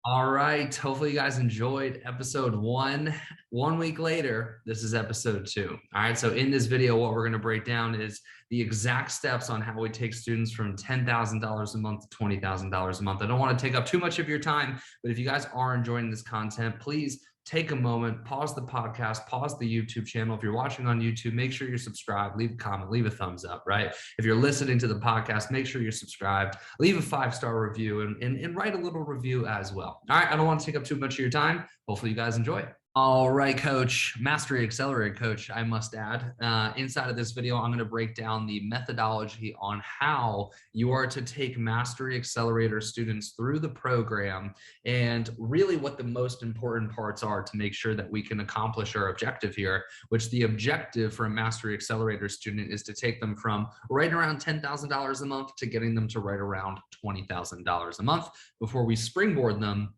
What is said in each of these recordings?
All right. Hopefully, you guys enjoyed episode one. 1 week later, this is episode two. All right. So, in this video, what we're going to break down is the exact steps on how we take students from $10,000 a month to $20,000 a month. I don't want to take up too much of your time, but if you guys are enjoying this content, please take a moment, pause the podcast, pause the YouTube channel. If you're watching on YouTube, make sure you're subscribed, leave a comment, leave a thumbs up, right? If you're listening to the podcast, make sure you're subscribed, leave a 5-star review and write a little review as well. All right, I don't want to take up too much of your time. Hopefully you guys enjoy. All right, coach, Mastery Accelerator coach, I must add. Inside of this video, I'm going to break down the methodology on how you are to take Mastery Accelerator students through the program and really what the most important parts are to make sure that we can accomplish our objective here, which the objective for a Mastery Accelerator student is to take them from right around $10,000 a month to getting them to right around $20,000 a month before we springboard them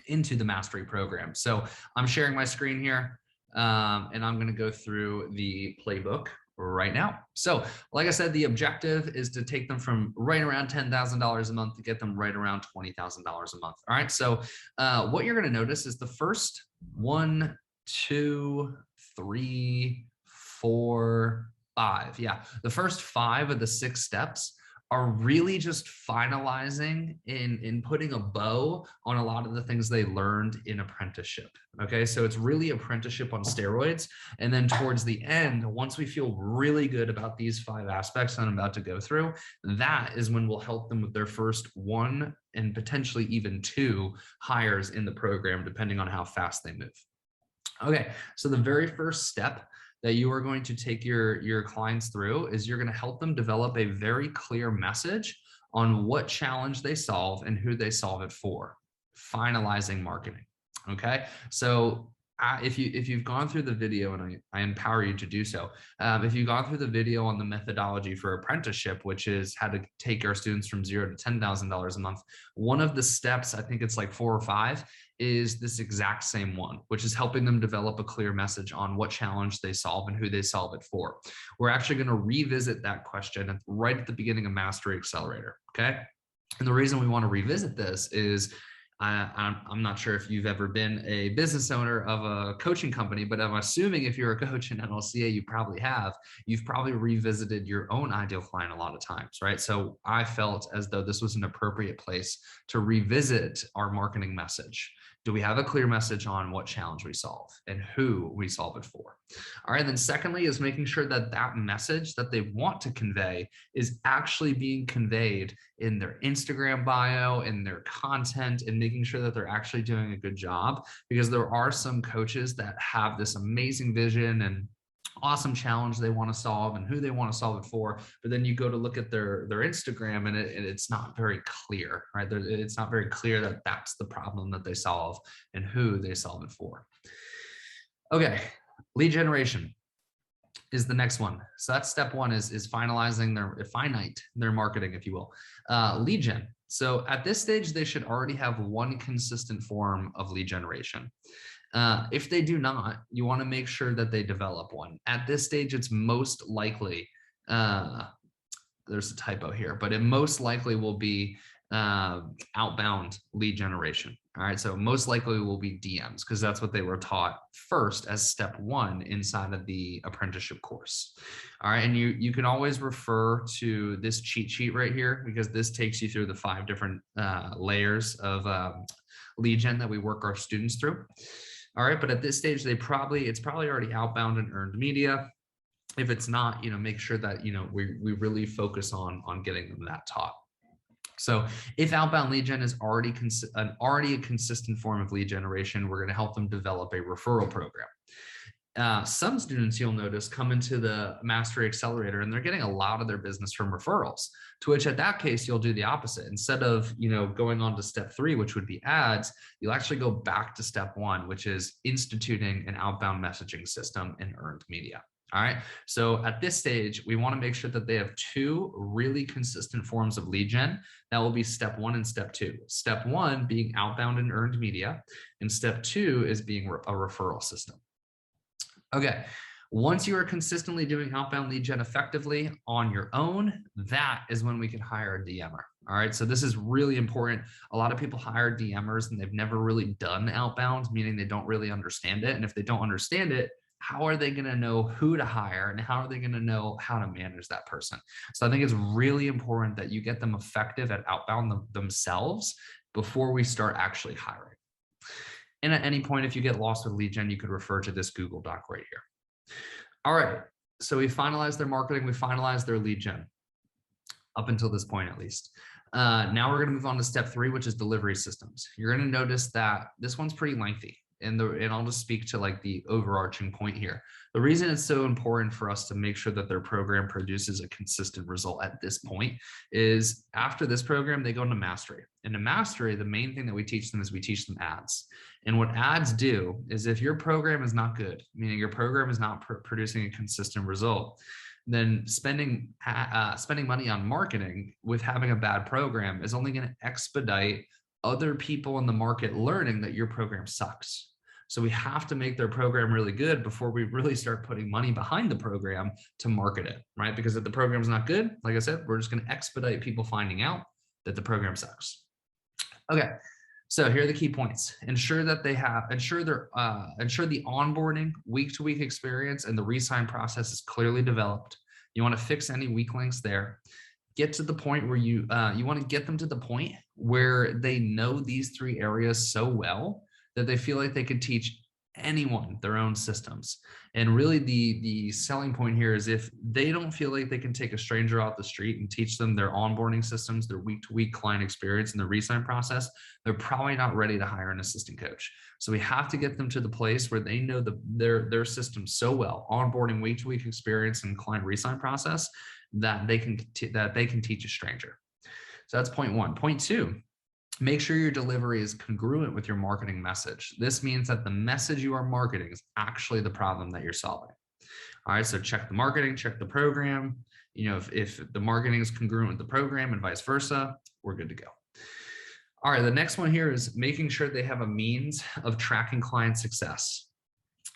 into the mastery program. So I'm sharing my screen here and I'm going to go through the playbook right now. So like I said, the objective is to take them from right around $10,000 a month to get them right around $20,000 a month. All right. So what you're going to notice is the first 1, 2, 3, 4, 5. Yeah. The first 5 of the 6 steps are really just finalizing in putting a bow on a lot of the things they learned in apprenticeship. Okay, so it's really apprenticeship on steroids. And then towards the end, once we feel really good about these 5 aspects I'm about to go through, that is when we'll help them with their first 1 and potentially even 2 hires in the program, depending on how fast they move. Okay, so the very first step that you are going to take your clients through is you're going to help them develop a very clear message on what challenge they solve and who they solve it for. Finalizing marketing. Okay, so if you've gone through the video, and I empower you to do so, if you've gone through the video on the methodology for apprenticeship, which is how to take our students from $0 to $10,000 a month, one of the steps, I think it's like 4 or 5, is this exact same one, which is helping them develop a clear message on what challenge they solve and who they solve it for. We're actually going to revisit that question right at the beginning of Mastery Accelerator. Okay, and the reason we want to revisit this is I'm not sure if you've ever been a business owner of a coaching company, but I'm assuming if you're a coach in NLCA, you probably have. You've probably revisited your own ideal client a lot of times, right? So I felt as though this was an appropriate place to revisit our marketing message. Do we have a clear message on what challenge we solve and who we solve it for? All right, then secondly is making sure that that message that they want to convey is actually being conveyed in their Instagram bio, in their content, and making sure that they're actually doing a good job, because there are some coaches that have this amazing vision and awesome challenge they want to solve and who they want to solve it for, but then you go to look at their Instagram and it's not very clear, right? It's not very clear that that's the problem that they solve and who they solve it for. Okay, lead generation is the next one. So that's step 1 is finalizing their marketing, if you will. Lead gen. So at this stage, they should already have 1 consistent form of lead generation. If they do not, you want to make sure that they develop one. At this stage, it's most likely, there's a typo here, but it most likely will be outbound lead generation. All right, so most likely will be DMs, because that's what they were taught first as step 1 inside of the apprenticeship course. All right, and you can always refer to this cheat sheet right here, because this takes you through the 5 different layers of lead gen that we work our students through. All right, but at this stage, it's probably already outbound and earned media. If it's not, make sure that, we really focus on getting them that taught. So if outbound lead gen is already a consistent form of lead generation, we're going to help them develop a referral program. Some students, you'll notice, come into the Mastery Accelerator and they're getting a lot of their business from referrals, to which at that case, you'll do the opposite. Instead of, going on to step 3, which would be ads, you'll actually go back to step 1, which is instituting an outbound messaging system in earned media. All right. So at this stage, we want to make sure that they have 2 really consistent forms of lead gen. That will be step 1 and step 2. Step 1 being outbound and earned media, and step 2 is being a referral system. Okay. Once you are consistently doing outbound lead gen effectively on your own, that is when we can hire a DMer. All right, so this is really important. A lot of people hire DMers and they've never really done outbound, meaning they don't really understand it. And if they don't understand it, how are they going to know who to hire and how are they going to know how to manage that person? So I think it's really important that you get them effective at outbound themselves before we start actually hiring. And at any point, if you get lost with lead gen, you could refer to this Google Doc right here. All right, so we finalized their marketing, we finalized their lead gen, up until this point at least. Now we're going to move on to step 3, which is delivery systems. You're going to notice that this one's pretty lengthy. And I'll just speak to like the overarching point here. The reason it's so important for us to make sure that their program produces a consistent result at this point is after this program, they go into Mastery. And in Mastery, the main thing that we teach them is we teach them ads. And what ads do is if your program is not good, meaning your program is not producing a consistent result, then spending money on marketing with having a bad program is only going to expedite other people in the market learning that your program sucks. So we have to make their program really good before we really start putting money behind the program to market it, right? Because if the program's not good, like I said, we're just going to expedite people finding out that the program sucks. Okay. So here are the key points. Ensure the onboarding week-to-week experience and the re-sign process is clearly developed. You want to fix any weak links there. Get to the point where you want to get them to the point where they know these 3 areas so well that they feel like they could teach anyone their own systems. And really the selling point here is if they don't feel like they can take a stranger off the street and teach them their onboarding systems, their week-to-week client experience, and the re-sign process, they're probably not ready to hire an assistant coach. So we have to get them to the place where they know their system so well, onboarding, week-to-week experience, and client re-sign process, that they can teach a stranger. So that's point 1. Point 2, make sure your delivery is congruent with your marketing message. This means that the message you are marketing is actually the problem that you're solving. All right, so check the marketing, check the program. You know, if the marketing is congruent with the program and vice versa, we're good to go. All right, the next one here is making sure they have a means of tracking client success.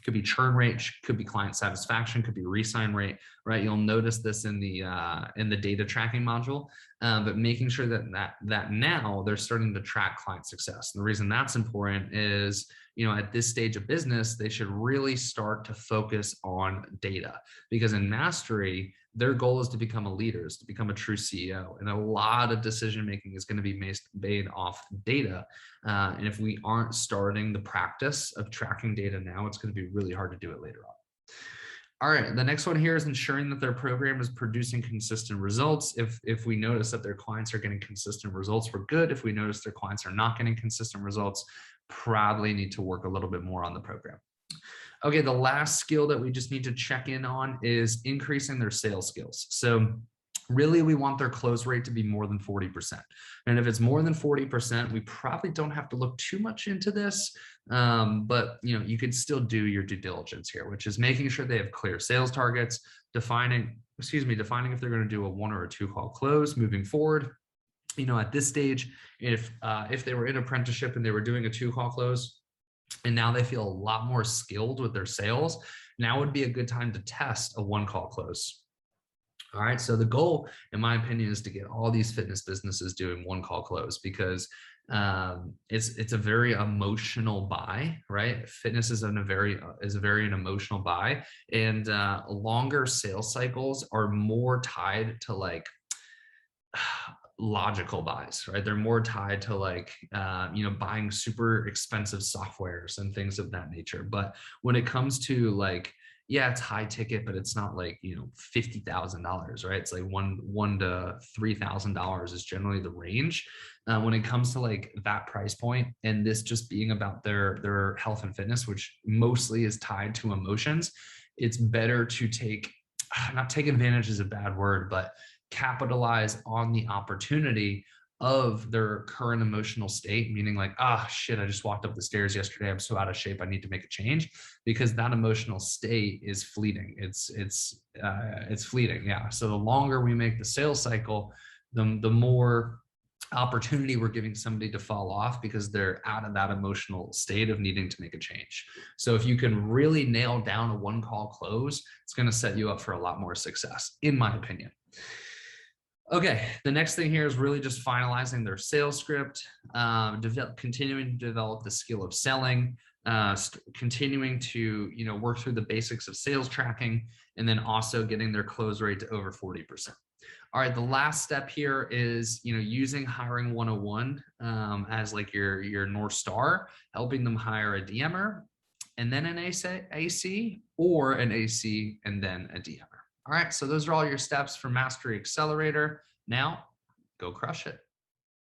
Could be churn rate, could be client satisfaction, could be re-sign rate, right? You'll notice this in the data tracking module, but making sure that now they're starting to track client success. And the reason that's important is, you know, at this stage of business, they should really start to focus on data, because in Mastery, their goal is to become a leader, is to become a true CEO. And a lot of decision making is going to be made off data. And if we aren't starting the practice of tracking data now, it's going to be really hard to do it later on. All right, the next one here is ensuring that their program is producing consistent results. If we notice that their clients are getting consistent results, we're good. If we notice their clients are not getting consistent results, probably need to work a little bit more on the program. Okay, the last skill that we just need to check in on is increasing their sales skills. So really, we want their close rate to be more than 40%. And if it's more than 40%, we probably don't have to look too much into this, but you know, you could still do your due diligence here, which is making sure they have clear sales targets, defining if they're going to do a 1 or a 2 call close moving forward. You know, at this stage, if they were in apprenticeship and they were doing a 2 call close, and now they feel a lot more skilled with their sales, now would be a good time to test a 1 call close. All right. So the goal, in my opinion, is to get all these fitness businesses doing 1 call close, because it's a very emotional buy, right? Fitness is a very emotional buy, and longer sales cycles are more tied to like logical buys, right? They're more tied to like, you know, buying super expensive softwares and things of that nature. But when it comes to like, yeah, it's high ticket, but it's not like, you know, $50,000, right? It's like $1,000 to $3,000 is generally the range. When it comes to like that price point, and this just being about their health and fitness, which mostly is tied to emotions, it's better to not take advantage is a bad word, but capitalize on the opportunity of their current emotional state, meaning like, shit, I just walked up the stairs yesterday, I'm so out of shape, I need to make a change, because that emotional state is fleeting. It's fleeting. Yeah. So the longer we make the sales cycle, the more opportunity we're giving somebody to fall off, because they're out of that emotional state of needing to make a change. So if you can really nail down a 1 call close, it's going to set you up for a lot more success, in my opinion. Okay, the next thing here is really just finalizing their sales script, continuing to develop the skill of selling, continuing to work through the basics of sales tracking, and then also getting their close rate to over 40%. All right, the last step here is using hiring 101 as like your North Star, helping them hire a DMer and then an AC or an AC and then a DMer. All right, so those are all your steps for Mastery Accelerator. Now, go crush it.